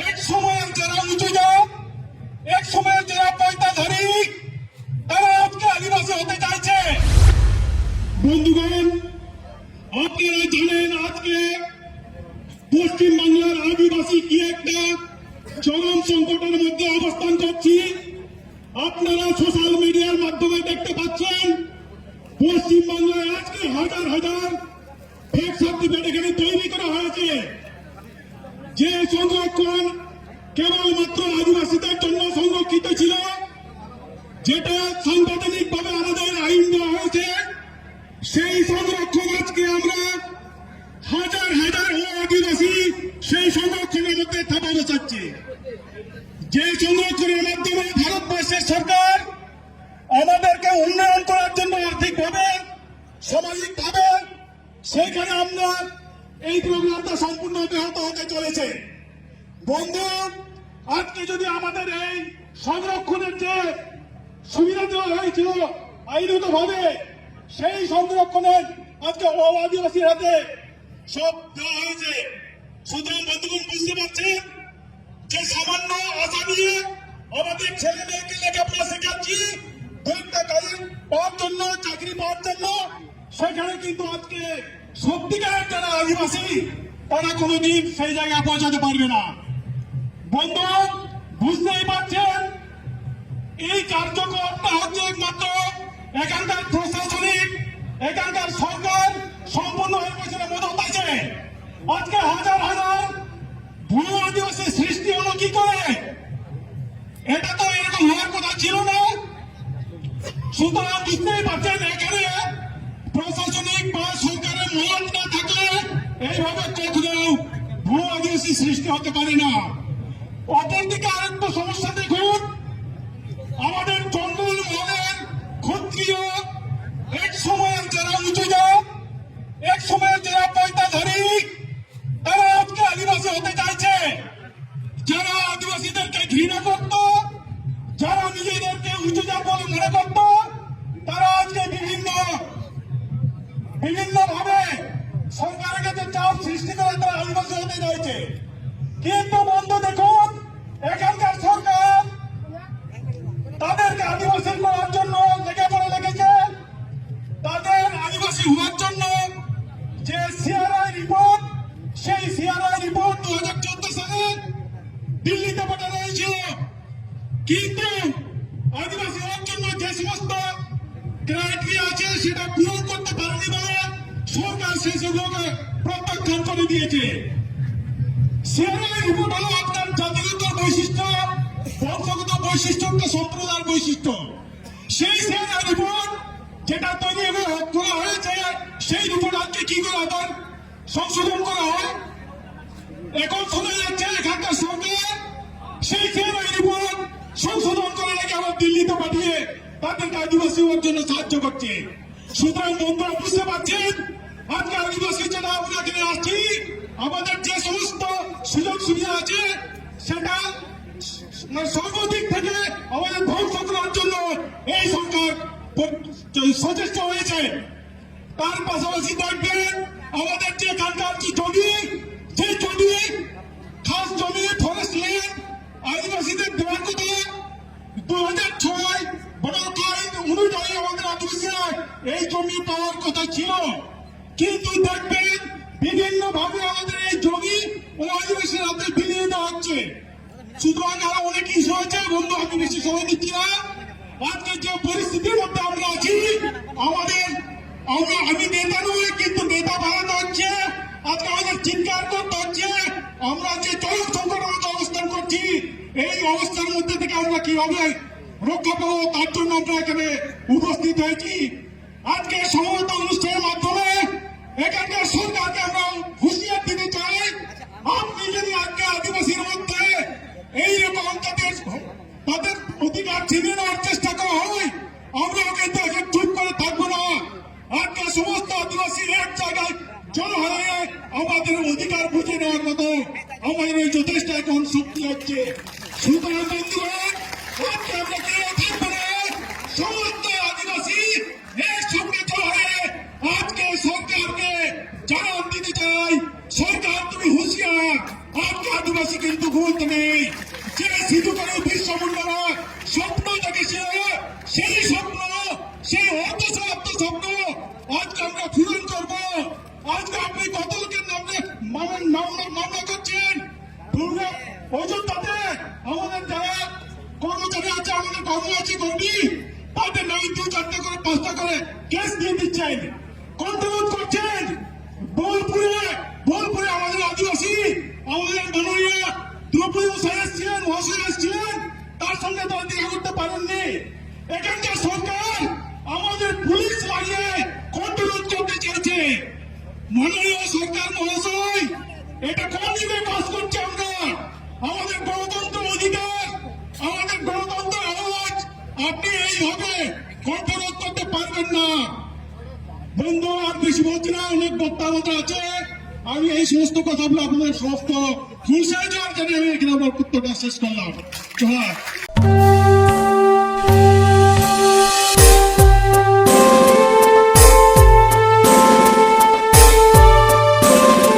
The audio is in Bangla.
এক সময়ের যারা উঁচু জাত, এক সময়ের যারা পয়তাধারী, তারা আজকে আদিবাসী হতে চাইছে। বন্ধুগণ, আপনারা জানেন আজকে পশ্চিমবাংলার আদিবাসী কি একটা চরম সংকটের মধ্যে অবস্থান করছি। আপনারা সোশ্যাল মিডিয়ার মাধ্যমে দেখতে পাচ্ছেন পশ্চিমবাংলায় আজকে হাজার হাজার ফেক সার্টিফিকেট এখানে তৈরি করা হয়েছে। যে সংরক্ষণ কেবলমাত্র আদিবাসীদের জন্য সংরক্ষিত ছিল, যেটা সাংবিধানিক ভাবে আমাদের আইন দেওয়া হয়েছে, সেই সংরক্ষণ আজকে আমরা হাজার হাজার আদিবাসী সেই সংরক্ষণের মধ্যে থাকা বসাচ্ছে। যে সংরক্ষণের মাধ্যমে ভারতবর্ষের সরকার আমাদেরকে উন্নয়ন করার জন্য আর্থিকভাবে, সামাজিকভাবে, সেইখানে আমরা এই প্রোগ্রামটা সম্পূর্ণ ব্যাহত হতে চলেছে। বন্ধু, আজকে যদি আমাদের এই সংরক্ষণের যে সুবিধা দেওয়া হয়েছিল আইনত ভাবে, সেই সংরক্ষণের আজকে আদিবাসীর হাতে সব দেওয়া হয়েছে। সুতরাং বন্ধুগণ, বুঝতে পারছেন যে সামান্য আশা নিয়ে আমাদের ছেলে মেয়েকে লেখাপড়া শেখাচ্ছি একটা কাজ পাওয়ার জন্য, চাকরি পাওয়ার জন্য, সেখানে কিন্তু আজকে সত্যিকারের যারা আদিবাসী তারা কোনোদিন সেই জায়গায় পৌঁছাতে পারবে না। বন্ধু, বুঝতেই পারছেন এই কার্যকরটা হচ্ছে একমাত্র এখানকার প্রশাসনিক, এখানকার সরকার সম্পূর্ণ এর পেছনে মদত আছে। আজকে হাজার হাজার ভুয়ো আদিবাসী সৃষ্টি হলো কি করে? এটা তো এরকম হওয়ার কথা ছিল না। সুতরাং বুঝতেই পারছেন এখানে প্রশাসনিক বা সরকারের মদত না থাকলে এইভাবে কখনো ভুয়ো আদিবাসী সৃষ্টি হতে পারে না। অপরদিকে আরেকটা সমস্যা দেখুন, আমাদের জঙ্গল মহলের ক্ষত্রিয়, এক সময়ের যারা উঁচু জাত, এক সময়ের যারা পয়তাধারী, তারা আজকে আদিবাসী হতে চাইছে। যারা আদিবাসীদেরকে ঘৃণা করত, যারা নিজেদেরকে উঁচু জাত বলে মনে করত, তারা আজকে বিভিন্ন ভাবে সরকারের কাছে চাপ সৃষ্টি করে তারা আদিবাসী হতে চাইছে। কিন্তু বন্ধু দেখুন, এখানকার সরকার তাদেরকে আদিবাসী করার জন্য লেখাপড়া লেগেছে, তাদের আদিবাসী হওয়ার জন্য যে সিআরআই রিপোর্ট, সেই সিআরআই রিপোর্ট 2014 সালে দিল্লিতে পাঠানো হয়েছিল। কিন্তু আদিবাসী হওয়ার জন্য যে সমস্ত ক্রাইটেরিয়া আছে সেটা পূরণ করতে পারেনি বলে সরকার সেই সেগুলোকে প্রত্যাখ্যান করে দিয়েছে। সিআরআই রিপোর্ট হলো আপনার জাতিগত বৈশিষ্ট্য, বংশগত বৈশিষ্ট্য, সম্প্রদায়ের বৈশিষ্ট্য। সেই সিআরআই রিপোর্ট যেটা তৈরি করা হয়েছে, সেই রিপোর্ট আজকে কি করে আবার সংশোধন করা হয়? এখন শোনা যাচ্ছে এখানকার সরকার সেই সিআরআই রিপোর্ট সংশোধন করে রেখে আবার দিল্লিতে পাঠিয়ে তাদেরকে আদিবাসী হওয়ার জন্য সাহায্য করছে। সুতরাং বন্ধুরা বুঝতে পারছেন আজকে আদিবাসী যারা আমরা এখানে আসছি, আমাদের যে সমস্ত সুযোগ সুবিধা আছে সেটা সর্বদিক থেকে আমাদের ধ্বংস করার জন্য এই সরকার সচেষ্ট হয়েছে। তার পাশাপাশি দেখবেন আমাদের যে এখানকার কি জমি, যে জমি খাস জমি, ফরেস্ট ল্যান্ড আদিবাসীদের দেওয়ার কথা 2006 বর্ডার আইন অনুযায়ী আমাদের আদিবাসীরা এই জমি পাওয়ার কথা ছিল। কিন্তু দেখবেন বিভিন্ন ভাবে আমাদের এই জমি ও আদিবাসীর হাতে বিলিয়ে দেওয়া হচ্ছে। সুতরাং আরো অনেক ইস্যু হয়েছে। বন্ধু, আমি বেশি সময় দিচ্ছি না। আজকে যে পরিস্থিতির মধ্যে আমরা আছি, আমি নেতা নই, কিন্তু নেতা বানানো হচ্ছে। আজকে আমাদের চিৎকার করতে হচ্ছে। আমরা যে চরম সংকটের মধ্যে অবস্থান করছি, এই অবস্থার মধ্যে থেকে আমরা কিভাবে রক্ষা পাবো তার জন্য আমরা এখানে উপস্থিত হয়েছি। আজকে সমবেত অনুষ্ঠানের মাধ্যমে এখানকার সরকারকে আমরা হুঁশিয়ার দিতে চাই, আপনি যদি আজকে আদিবাসীর মধ্যে এইরকম তাদের অধিকার ছিনিয়ে নেওয়ার চেষ্টা করা হয়, আমরাও কিন্তু এখন চুপ করে থাকবো না। আজকে সমস্ত আদিবাসী এক জায়গায় জড়ো হয়ে আমাদের অধিকার বুঝে নেওয়ার মতো আমাদের এই যথেষ্ট এখন শক্তি হচ্ছে। সুতরাং বন্ধুগণ, আজকে আমরা কেউ থাকবো না, সমস্ত আদিবাসী একসঙ্গে জড়ো হয়ে আজকে সরকারকে জানান দিতে চাই, সরকার তুমি হুঁশিয়ার, আজকে আদিবাসী কিন্তু বলতে নেই। যে সিধু কানু বিরসা মুন্ডারা স্বপ্ন দেখেছিল, সেই স্বপ্ন, সেই অর্ধসমাপ্ত স্বপ্ন আজকে আমরা পূরণ করব। আজকে আপনি কত লোকের নামে মামলা করছেন অযোধ্যাতে। আমাদের যারা কর্মচারী আছে, আমাদের কর্মচারী কর্মী, তাদের নামে 2-4টা করে 5টা করে কেস দিয়ে দিচ্ছেন, কন্ট্রোল করছেন। বোলপুরে আমাদের আদিবাসী, আমাদের মাননীয় দ্রৌপদী মহাশয় এসেছিলেন, তার সঙ্গে তারা দেখা করতে পারেননি। এখানকার সরকার আমাদের পুলিশ লাগিয়ে কন্ট্রোল করতে চাইছে। মাননীয় সরকার মহাশয়, এটা কোন দিকে কাজ করছে? আমরা আমাদের গণতন্ত্র অধিকার, আমাদের গণতন্ত্র আওয়াজ আপনি এইভাবে কন্ট্রোল করতে পারবেন না। বন্ধু, আর বেশি বলছি না, অনেক বক্তব্য আছে। আমি এই সমস্ত কথাগুলো আপনাদের সমস্ত খুশি জানিয়ে আমি এখানে আমার বক্তব্য শেষ করলাম। জয়।